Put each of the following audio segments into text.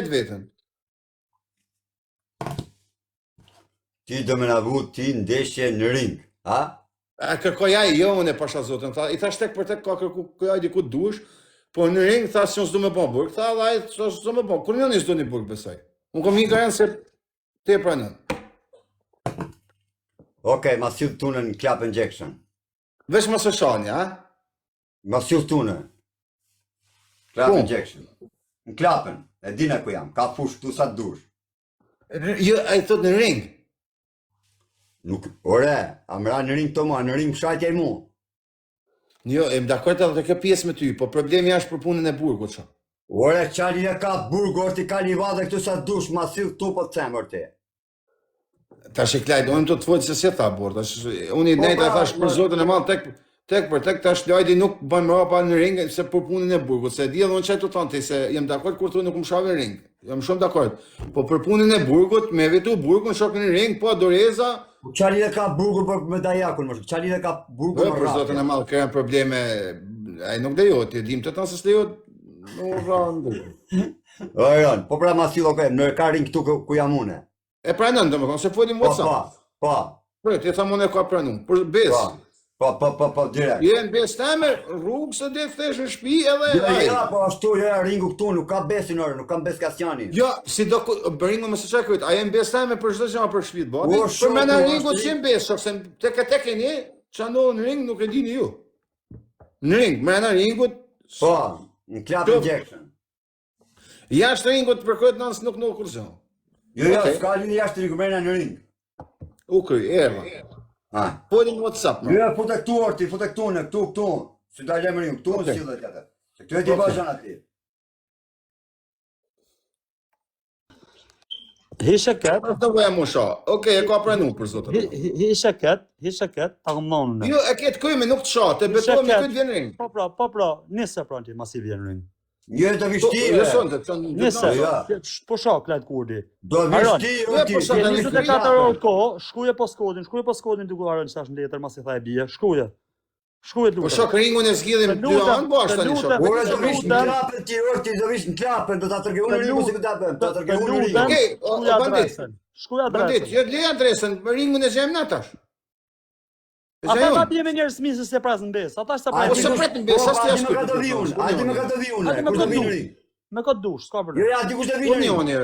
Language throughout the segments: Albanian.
vetë vetën. Ti do më na vu ti ndeshje në ring, ha? Kërkoj ai, jo unë pasha zotën, tha, i thash tek për tek ka kërkoj ai diku dush, po në ring tha se unë s'do më bë burg, tha ai s'do më bë. Kur një s'do një burg besoj. Unë kom një garancë se te pranon. Okej, ma sill tunën në Club Injection. Veç mos e shani, ha? Ma sill tunën. Club Injection. Në klapën, e dina ku jam, ka fush këtu sa dush. Jo, ai thot në ring. Nuk, ore, a më ra në ring të mua, në ring shajtja i mu. Jo, e më dakord edhe kjo pjesë me ty, po problemi është për punën e burgut ço. Ore, qali e ka burg, orti ka një vadhe këtu sa dush, ma sill tu po të them orti. Tash e klaj, unë të folë se si tha bord, unë i nejta thash për zotën e madh tek tash lajdi nuk bën më rapa në ring se për punën e burgut, se di edhe unë çaj të thonë ti se jam dakord kur thonë nuk më shavë në ring. Jam shumë dakord. Po për punën e burgut, me vetu burgun shokën në ring, po Doreza. Qali e ka burgun për me dajakun, më qali e ka burgun për zotën e madh ka probleme, ai nuk lejohet, ti dim të thonë se lejohet. Nuk rand. Ojon, po pra ma sill okej, në ka ring këtu ku jam unë. E pranon domethënë se folim WhatsApp. Po. Po, ti tha unë ka pranon. Për bes. Po, direkt. Je në bes tamë, rrugë se dhe thesh në shtëpi edhe. Ja, po ashtu ringu këtu nuk ka besin orë, nuk kam bes Kasiani. Jo, si do ringu më së çakujt, ai në bes tamë për çdo gjë për shtëpi bë. Për më në ringu si në bes, se tek keni, çando në ring nuk e dini ju. Në ring, më në ringut. Po, në Club Injection. Jashtë ringut për këtë nëns nuk kurrë. Jo, s'ka lidhje jashtë ringut, më në ring. U kry, erë. Po në WhatsApp. Jo, fute këtu orti, fute këtu në këtu. Si ta lëmë ring, këtu në sillet atë. Se këtu e di vazhdon aty. Hishe ket. Të voja më shoh. Okej, e ka pranuar për zotën. Hishe ket, ta gëmnon unë. Jo, e ke të këmë nuk të shoh, të betoj me këtë vjen ring. Po pra, nise pranti masi vjen ring. Jo të vishti. Jo sonte, çon. Nise. Po shoh Klajt Kurdi. Do vishti ti. 24 orë kohë, shkruaje postkodin duke harën çash në letër masi tha e bie. Shkruaje lutem. Po shoh ringun e zgjidhim dy anë bosh tani shoh. Ora do vish në klapën ti orti, do vish në klapën, do ta tërgoj unë ringun si ta bëm, ta tërgoj unë ringun. Okej, bandit. Shkruaj adresën. Bandit, jo le adresën, ringun e zgjem natash. Ata ta bie me njerëz misë se pras në bes. Ata sa pras. Po pret në bes, as ti as me ka të vi unë. Ku do vi unë? Me kod dush, s'ka problem. Jo, di kush do vi unë.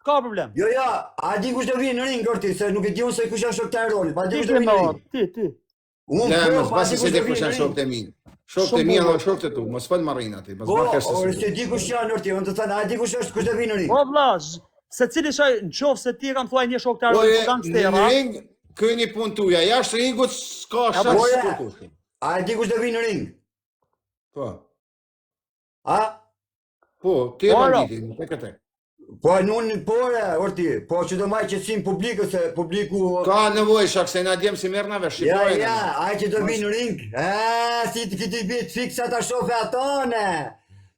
Ka problem. Jo, a di kush do vi në ring orti, se nuk e di unë se kush është shoktar rolit. Pa di kush do vi në ring. Ti. Unë mos pasi se di kush janë shokët e mi. Shokët e mi janë shokët e tu, mos fal marrin aty, mos marrësh se. Po, se di kush janë orti, unë të thënë, a di kush është kush do vi në ring. Po vllaz, secili shaj nëse ti e kam thuaj një shoktar rolit gangstera. Në ring këni punë tuja, jashtë ringut s'ka shans kurkush. A di kush do vi në ring? Po. A? Po, ti e banditi, tek atë. Po unë orti, po që do maj qëtësim publikës, se publiku... Ka nevoj shak, se na djemë si merë në vesh, shqipojnë. Ja, aj që do vi në ring, si të këti bitë fiksa të shofe atone,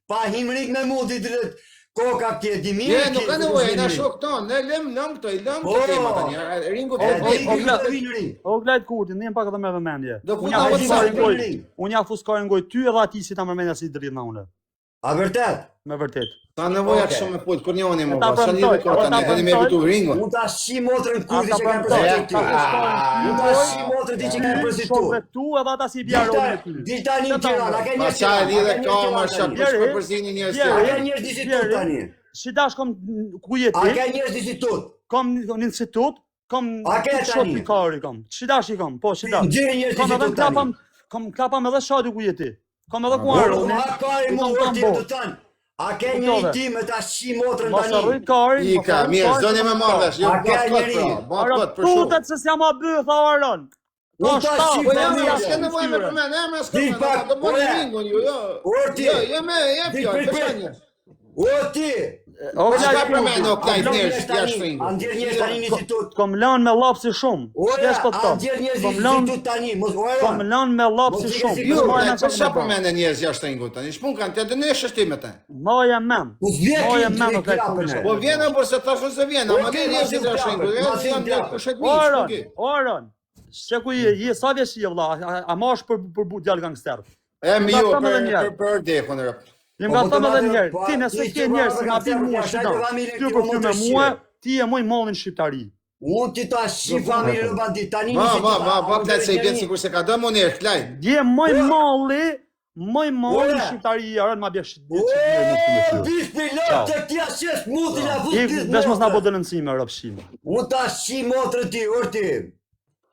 pa him ring me mu të drët, koka këtje di mirë... Je, nuk ka nevoj, na shok tonë, ne lëm këto, i lëm të tema të një, ringu të... O Klajt Kurdi, në jem pak edhe me vëmendje. Unë ja fuskar ngoj ty edhe ati si ta mërmenja si drit në une. A vërtet? Me vërtet. Ta nevoja kështu me pojtë, kur njoni më pas, sa lidhe kota, ne edhe me vitu ringu. Unë ta shi motrën Kurdi që kanë përsi ty. Unë ta shi motrën ti që kanë përsi tu. Tu edhe ata si bjarë me ty. Dita një tira, a ka njështë që ta lidhe ka ma shak, për përzini njështë tira. A ka njështë institut tani? Shidash kom ku jeti. A ka njështë institut? Kom një institut, kom shopi kari kom. Shidash i kom, po shidash. Gjeri njështë institut tani. Kom klapam edhe shadi ku jeti. Kom edhe ku arë. A kari mu orti të tanë. A ke një ti me ta shi motrën tani? Mos arruj kari. Ika, mirë, zoni me marrësh, jo bat kot pra, bat kot për shumë. Tutet se s'jam a bëth, a Aron. Unë ta shi Po me jam, mirë. s'ke nevoj me përmen, e me s'ke përmen, do bërë ringun ju, jo. Orti. Jo, me, je fjallë, përshenje. Orti. Po s'ka përmen, o Klajt njerës, jashtë ringun. Andjer njerës tani një institut. Kom lanë me lapsi shumë. Ora, andjer njerës një institut tani. Kom lanë me lapsi shumë. Jo, po s'ka përmen e njerës jashtë ringun tani, shpun kanë të edhe në shështimet e. Maja men. Maja men o Klajt Kurdi. Po vjena, por se thashën se vjena, ma dhe njerës jashtë ringun, Aron, se ku je, sa vjesh je vlla, a ma është për djallë gangster? E mi jo, për dekon e rëpë. Jem gata edhe njerë, ti nëse ke njerë se ma bin mua shqitan, ty për ty me mua, ti e moj mallin shqiptari. Unë ti ta shqip familjen e bandit, tani Ma, Klajt se i bjetë sikur se ka dë më njerë, Klajt. Je moj mallin shqiptari, arën ma bje shqiptari. Bish pilot të tja qes muti la fut I vesh mos na bo dënëncime, rëpshime. Unë ta shqip motrën ti, urti.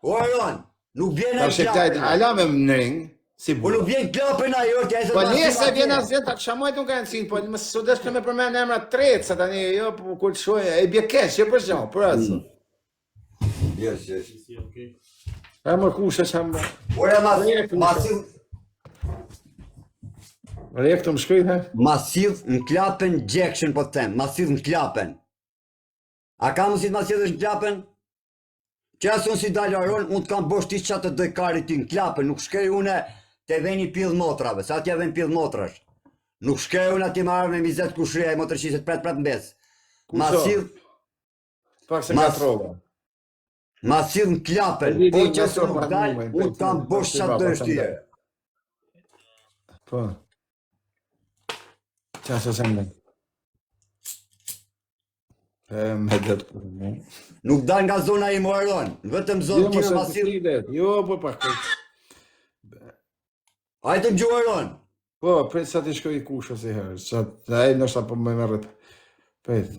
Oron, nuk vjen Ta shë Klajt, ala me në ring, si Po burë. nuk vjen klapën ajo, ti ai se Po njëse vjen as vjen, ta kësha mojt unë ka nësin, po më së desh me përmen emra tretë, se tani, jo, po kur të shoj, e bje kesh, jo për gjo, për asë. Yes. E më kushe që më... Ora Rejek të më shkryt, he? masiv në klapën Jackson po të them, masiv në klapën. A ka mësit masiv në klapën? Që asë unë si dalë aron, unë të kam bosh ti qatë të dojkarit ti në klapën, nuk shkej une të veni pidh motrave, sa t'ja ven pidh motrash. Nuk shkej une ati marrë me mizet kushria e motrë qiset pret mbes. Masiv, Pak se nga trova. masiv në klapën, po që asë nuk dalë, unë të kam bosh qatë dojshtyje. Po. Qa se se më? Me dhëtë për më. Nuk dal nga zona i moron, vetëm zonë tjene masiv. Jo, po pak. Hajtë më gjuaron. Po, prit sa ti shkoj i kushë si herë, sa e nështë apo me merët. Prit.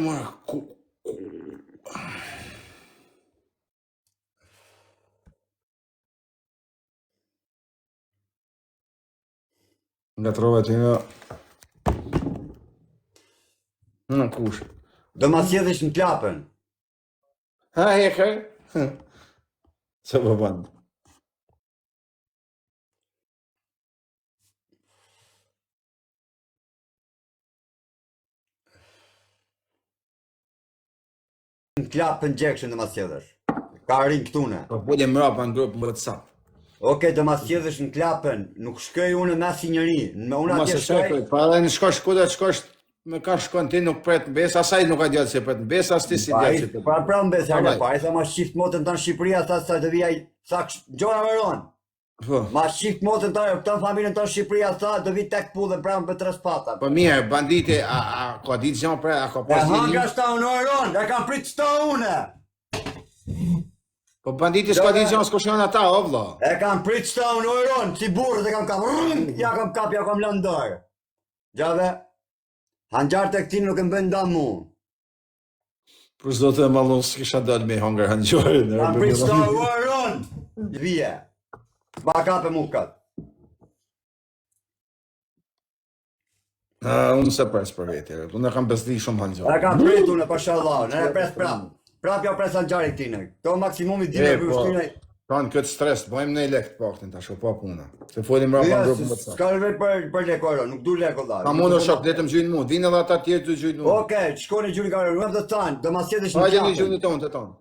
Mora, ku... Nga trove të një... Në kushë. Do ma sjedhesh në klapën. Ha, hekër? Se po bandë. Në klapën Jackson do ma sjedhesh. Ka rinj këtune. Po pulli mrapa në grupë më WhatsApp. Oke, do ma sjedhesh në klapën. Nuk shkoj unë me asnjë njeri. Me unë Ma atje se shkoj, shkoj. pa edhe në shkosh kuda të shkosh, me ka shkon ti nuk pret në besë, asaj nuk ka djatë si pret në besë, as ti si djatë si pret. Pa pra më besë Alright. pa. Ai sa ma shift motën tonë Shqipëria, sa të vijaj, sa gjona veron. Po, Ma shift motën tonë, këto familjen tonë Shqipëria, sa do vi tek pullën pra më tre spata. po mirë, banditi, a ka ditë gjanë pre, a ka E pas hanga një... shta unë oron, e kam prit shta une. Po banditi s'ka ditë gjanë s'ko shkën ata, o vla. E kam prit shta unë oron, si burët e kam kap, ja kam kap, ja kam lënë dorë. Gjave, hanxar të këti nuk e më bën dam mu. Për s'do të mallon s'kisha dalë me hangar hanxorin. Kam prit shta unë oron, vije. Ba kape mu kat. Unë se pres për vete, unë e kam besdi shumë E hanxor. kam prit unë, pashallah, në e pres prap. Prap ja pres hanxarit tine. Këto maksimumi dime për po, shtyne. kanë këtë stres, bëjmë ne lek të paktin tash, pa puna. Se folim mrapa në grupë më të sa. S'ka nevojë për lekoro, nuk du leko dha. Ka mundë shok, letëm gjynë mu, vinë edhe ata tjerë të gjynë mu. Oke, shkoni gjuri ka nuk do të tanë, do ma sjedhesh në Hajde një klapën. gjynë tonë të tonë.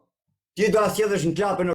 Ti do ma sjedhesh në klapën